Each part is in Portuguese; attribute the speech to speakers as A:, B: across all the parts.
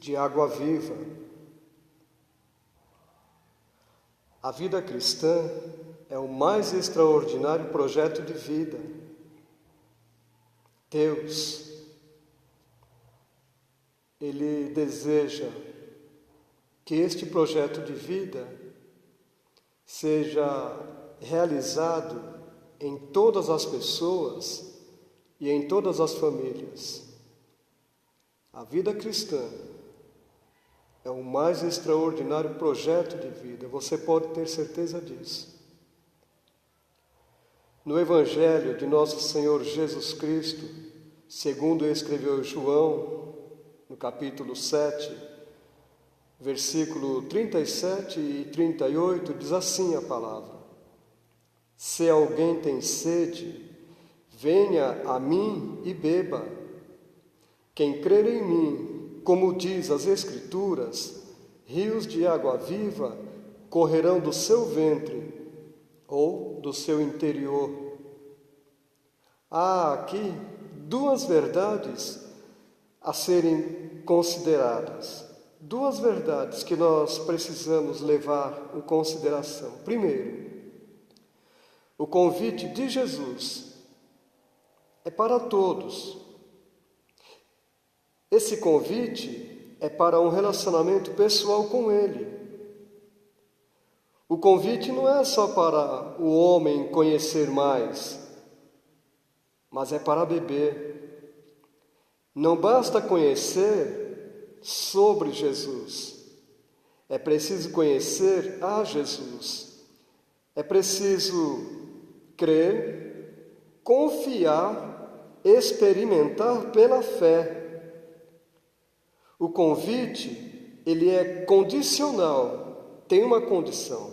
A: de água viva. A vida cristã é o mais extraordinário projeto de vida. Deus, Ele deseja que este projeto de vida seja realizado em todas as pessoas e em todas as famílias. A vida cristã é o mais extraordinário projeto de vida, você pode ter certeza disso. No Evangelho de Nosso Senhor Jesus Cristo, segundo escreveu João, no capítulo 7, versículo 37 e 38, diz assim a palavra: Se alguém tem sede, venha a mim e beba. Quem crer em mim, como diz as Escrituras, rios de água viva correrão do seu ventre ou do seu interior. Há aqui duas verdades a serem consideradas, duas verdades que nós precisamos levar em consideração. Primeiro, o convite de Jesus é para todos. Esse convite é para um relacionamento pessoal com Ele. O convite não é só para o homem conhecer mais, mas é para beber. Não basta conhecer sobre Jesus, é preciso conhecer a Jesus. É preciso crer, confiar, experimentar pela fé. O convite, ele é condicional, tem uma condição.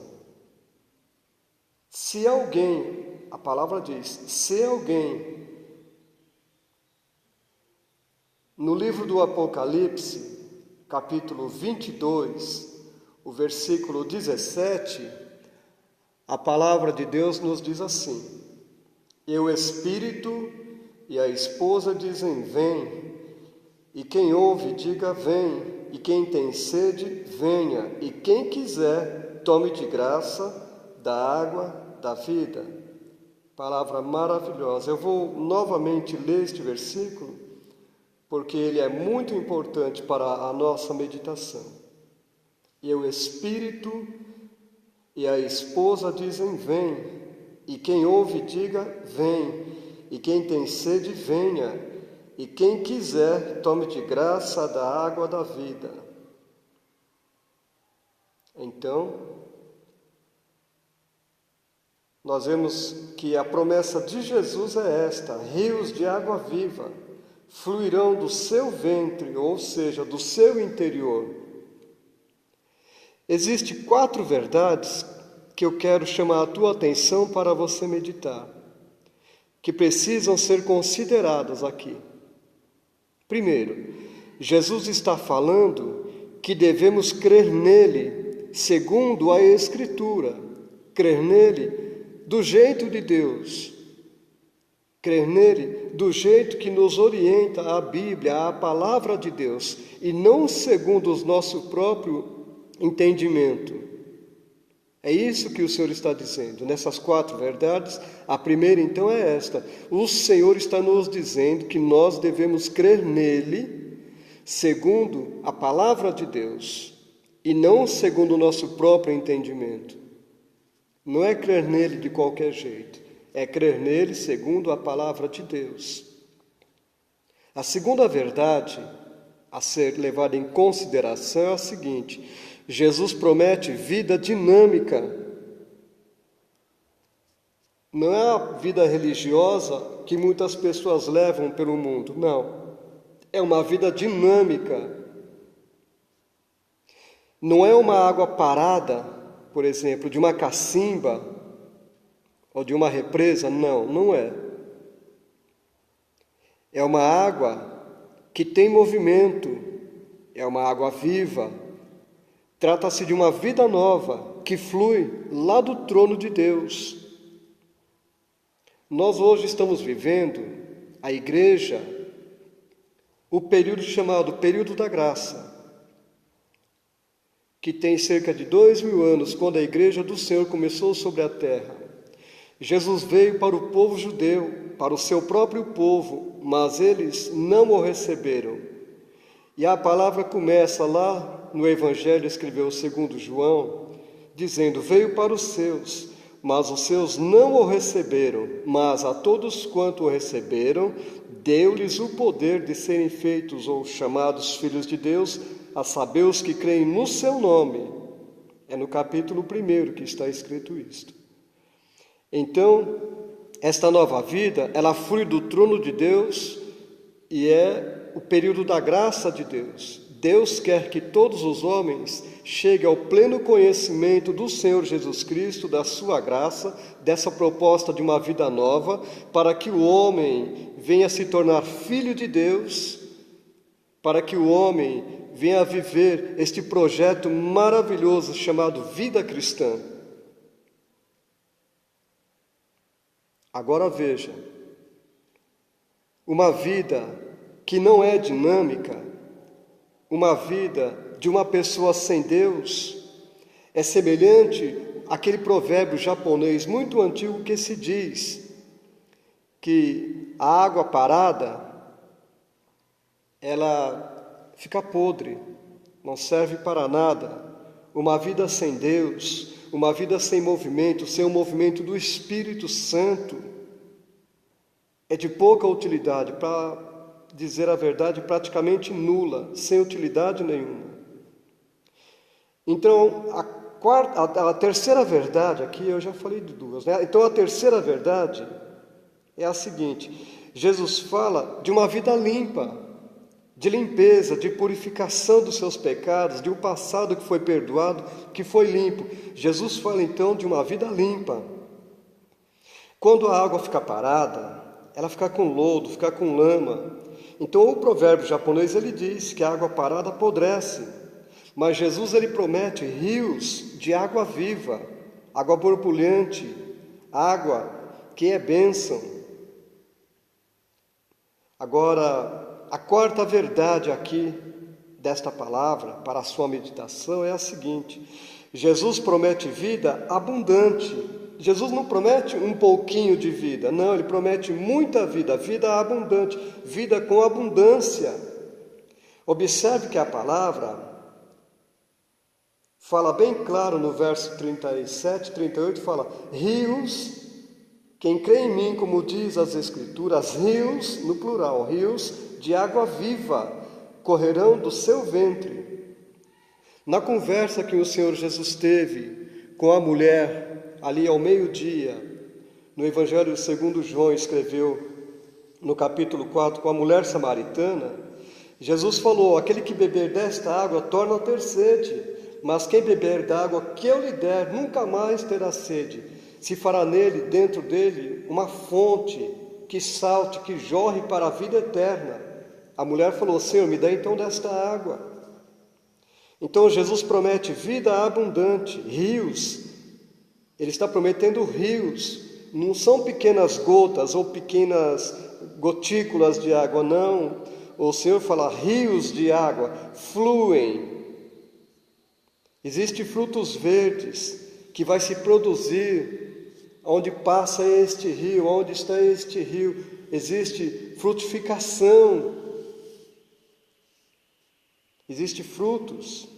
A: Se alguém, a palavra diz, se alguém, no livro do Apocalipse, capítulo 22, o versículo 17, a palavra de Deus nos diz assim: E o Espírito e a esposa dizem, vem. E quem ouve, diga, vem. E quem tem sede, venha. E quem quiser, tome de graça da água da vida. Palavra maravilhosa. Eu vou novamente ler este versículo, porque ele é muito importante para a nossa meditação. E o Espírito e a esposa dizem, vem. E quem ouve, diga, vem. E quem tem sede, venha. E quem quiser, tome de graça da água da vida. Então, nós vemos que a promessa de Jesus é esta: rios de água viva fluirão do seu ventre, ou seja, do seu interior. Existem 4 verdades que eu quero chamar a tua atenção para você meditar, que precisam ser consideradas aqui. Primeiro, Jesus está falando que devemos crer nele, segundo a Escritura, crer nele do jeito de Deus, crer nele do jeito que nos orienta a Bíblia, a palavra de Deus, e não segundo o nosso próprio entendimento. É isso que o Senhor está dizendo, nessas 4 verdades. A primeira, então, é esta: o Senhor está nos dizendo que nós devemos crer nele, segundo a palavra de Deus, e não segundo o nosso próprio entendimento. Não é crer nele de qualquer jeito, é crer nele segundo a palavra de Deus. A segunda verdade a ser levada em consideração é a seguinte: Jesus promete vida dinâmica. Não é a vida religiosa que muitas pessoas levam pelo mundo, não. É uma vida dinâmica. Não é uma água parada, por exemplo, de uma cacimba ou de uma represa, não é. É uma água que tem movimento, é uma água viva. Trata-se de uma vida nova que flui lá do trono de Deus. Nós hoje estamos vivendo, a igreja, o período chamado período da graça. que tem cerca de 2000 anos, quando a igreja do Senhor começou sobre a terra. Jesus veio para o povo judeu, para o seu próprio povo, mas eles não o receberam. E a palavra começa lá no Evangelho, escreveu segundo João, dizendo: veio para os seus, mas os seus não o receberam, mas a todos quanto o receberam, deu-lhes o poder de serem feitos ou chamados filhos de Deus, a saber, os que creem no seu nome. É no capítulo 1 que está escrito isto. Então, esta nova vida, ela flui do trono de Deus e é o período da graça de Deus. Deus quer que todos os homens cheguem ao pleno conhecimento do Senhor Jesus Cristo, da sua graça, dessa proposta de uma vida nova, para que o homem venha se tornar filho de Deus, para que o homem venha a viver este projeto maravilhoso chamado vida cristã. Agora veja, uma vida que não é dinâmica, uma vida de uma pessoa sem Deus, é semelhante àquele provérbio japonês muito antigo que se diz que a água parada, ela fica podre, não serve para nada. Uma vida sem Deus, uma vida sem movimento, sem o movimento do Espírito Santo, é de pouca utilidade, para dizer a verdade, praticamente nula, sem utilidade nenhuma. Então, a terceira verdade, aqui eu já falei de duas, né? Então a terceira verdade é a seguinte: Jesus fala de uma vida limpa, de limpeza, de purificação dos seus pecados, de um passado que foi perdoado, que foi limpo. Jesus fala então de uma vida limpa. Quando a água fica parada, ela fica com lodo, fica com lama. Então o provérbio japonês ele diz que a água parada apodrece, mas Jesus ele promete rios de água viva, água borbulhante, água que é bênção. Agora, a quarta verdade aqui desta palavra para a sua meditação é a seguinte: Jesus promete vida abundante. Jesus não promete um pouquinho de vida, não, ele promete muita vida, vida abundante, vida com abundância. Observe que a palavra fala bem claro no verso 37, 38, fala: rios, quem crê em mim, como diz as Escrituras, rios, no plural, rios de água viva correrão do seu ventre. Na conversa que o Senhor Jesus teve com a mulher, ali ao meio-dia, no Evangelho segundo João escreveu, no capítulo 4, com a mulher samaritana, Jesus falou: aquele que beber desta água torna a ter sede, mas quem beber da água que eu lhe der, nunca mais terá sede. Se fará nele, dentro dele, uma fonte que salte, que jorre para a vida eterna. A mulher falou: Senhor, me dá então desta água. Então Jesus promete vida abundante, rios. Ele está prometendo rios, não são pequenas gotas ou pequenas gotículas de água, não. O Senhor fala: rios de água fluem. Existem frutos verdes que vai se produzir onde passa este rio, onde está este rio. Existe frutificação, existem frutos.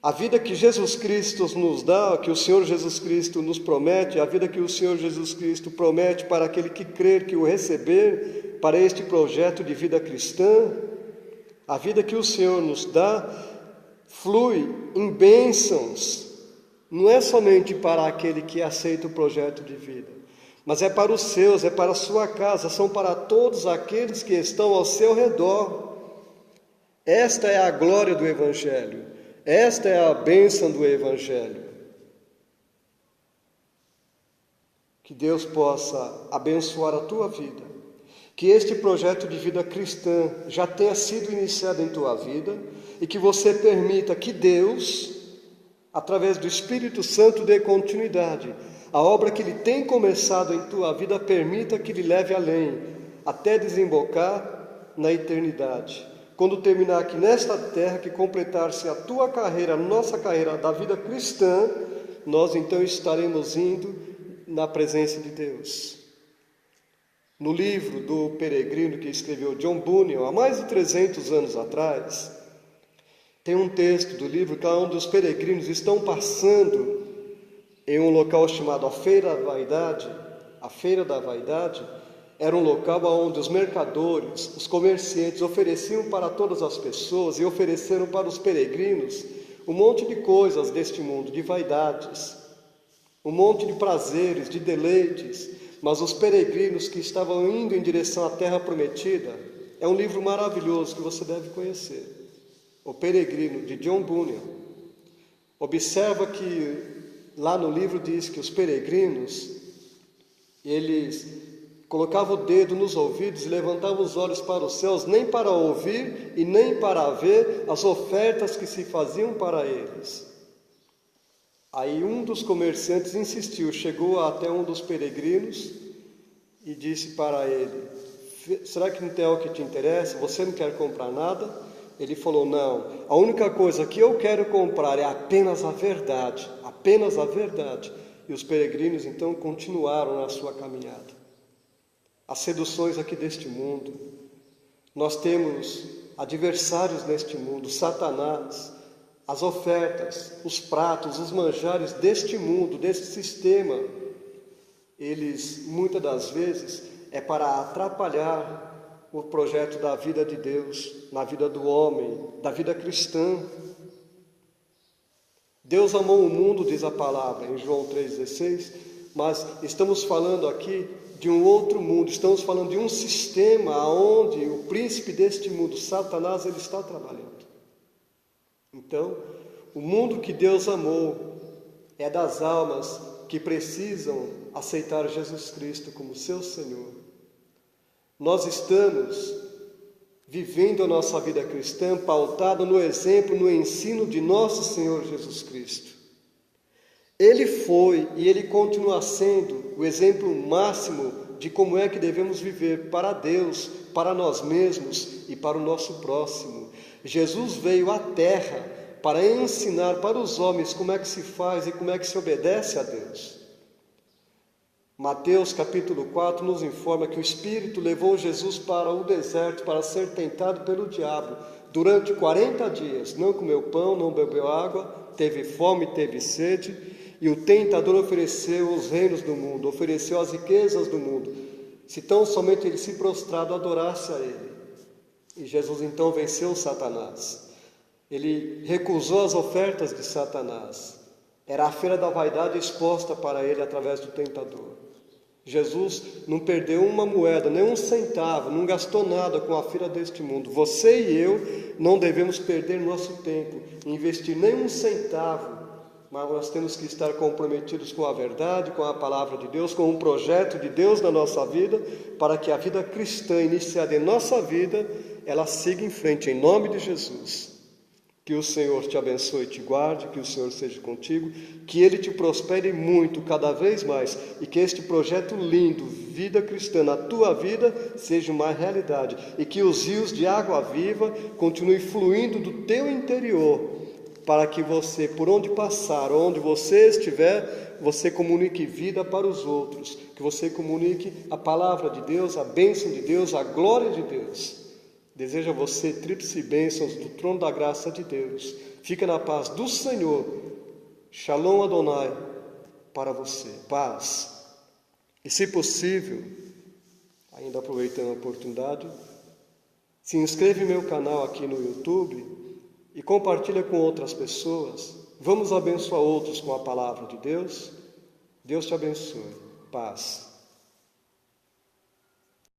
A: A vida que Jesus Cristo nos dá, que o Senhor Jesus Cristo nos promete, a vida que o Senhor Jesus Cristo promete para aquele que crer, que o receber, para este projeto de vida cristã, a vida que o Senhor nos dá, flui em bênçãos. Não é somente para aquele que aceita o projeto de vida, mas é para os seus, é para a sua casa, são para todos aqueles que estão ao seu redor. Esta é a glória do Evangelho. Esta é a bênção do Evangelho. Que Deus possa abençoar a tua vida. Que este projeto de vida cristã já tenha sido iniciado em tua vida e que você permita que Deus, através do Espírito Santo, dê continuidade. A obra que Ele tem começado em tua vida, permita que Ele leve além, até desembocar na eternidade. quando terminar aqui nesta terra, que completar-se a tua carreira, a nossa carreira da vida cristã, nós então estaremos indo na presença de Deus. No livro do peregrino que escreveu John Bunyan, há mais de 300 anos atrás, tem um texto do livro que onde os peregrinos estão passando em um local chamado a Feira da Vaidade. A Feira da Vaidade era um local onde os mercadores, os comerciantes ofereciam para todas as pessoas e ofereceram para os peregrinos um monte de coisas deste mundo, de vaidades, um monte de prazeres, de deleites, mas os peregrinos que estavam indo em direção à Terra Prometida, é um livro maravilhoso que você deve conhecer, O Peregrino, de John Bunyan. Observa que lá no livro diz que os peregrinos, eles colocavam o dedo nos ouvidos e levantavam os olhos para os céus, nem para ouvir e nem para ver as ofertas que se faziam para eles. Aí um dos comerciantes insistiu, chegou até um dos peregrinos e disse para ele: será que não tem algo que te interessa? Você não quer comprar nada? Ele falou: não, a única coisa que eu quero comprar é apenas a verdade, apenas a verdade. E os peregrinos então continuaram na sua caminhada. As seduções aqui deste mundo, nós temos adversários neste mundo, Satanás, as ofertas, os pratos, os manjares deste mundo, deste sistema, eles muitas das vezes é para atrapalhar o projeto da vida de Deus, na vida do homem, da vida cristã. Deus amou o mundo, diz a palavra em João 3,16, mas estamos falando aqui de um outro mundo, estamos falando de um sistema onde o príncipe deste mundo, Satanás, ele está trabalhando. Então, o mundo que Deus amou é das almas que precisam aceitar Jesus Cristo como seu Senhor. Nós estamos vivendo a nossa vida cristã pautada no exemplo, no ensino de nosso Senhor Jesus Cristo. Ele foi e Ele continua sendo o exemplo máximo de como é que devemos viver para Deus, para nós mesmos e para o nosso próximo. Jesus veio à terra para ensinar para os homens como é que se faz e como é que se obedece a Deus. Mateus capítulo 4 nos informa que o Espírito levou Jesus para o deserto para ser tentado pelo diabo. Durante 40 dias, não comeu pão, não bebeu água, teve fome, teve sede, e o tentador ofereceu os reinos do mundo, ofereceu as riquezas do mundo, se tão somente ele se prostrado adorasse a ele. E Jesus então venceu Satanás. Ele recusou as ofertas de Satanás. Era a feira da vaidade exposta para ele através do tentador. Jesus não perdeu uma moeda, nem um centavo, não gastou nada com a feira deste mundo. Você e eu não devemos perder nosso tempo, investir nem um centavo, mas nós temos que estar comprometidos com a verdade, com a palavra de Deus, com um projeto de Deus na nossa vida, para que a vida cristã iniciada em nossa vida, ela siga em frente, em nome de Jesus. Que o Senhor te abençoe e te guarde, que o Senhor seja contigo, que Ele te prospere muito, cada vez mais, e que este projeto lindo, vida cristã, na tua vida, seja uma realidade, e que os rios de água viva continuem fluindo do teu interior, para que você, por onde passar, onde você estiver, você comunique vida para os outros, que você comunique a palavra de Deus, a bênção de Deus, a glória de Deus. Desejo a você tríplice bênçãos do trono da graça de Deus. Fica na paz do Senhor. Shalom Adonai para você. Paz. E se possível, ainda aproveitando a oportunidade, se inscreve em meu canal aqui no YouTube e compartilha com outras pessoas. Vamos abençoar outros com a palavra de Deus. Deus te abençoe. Paz.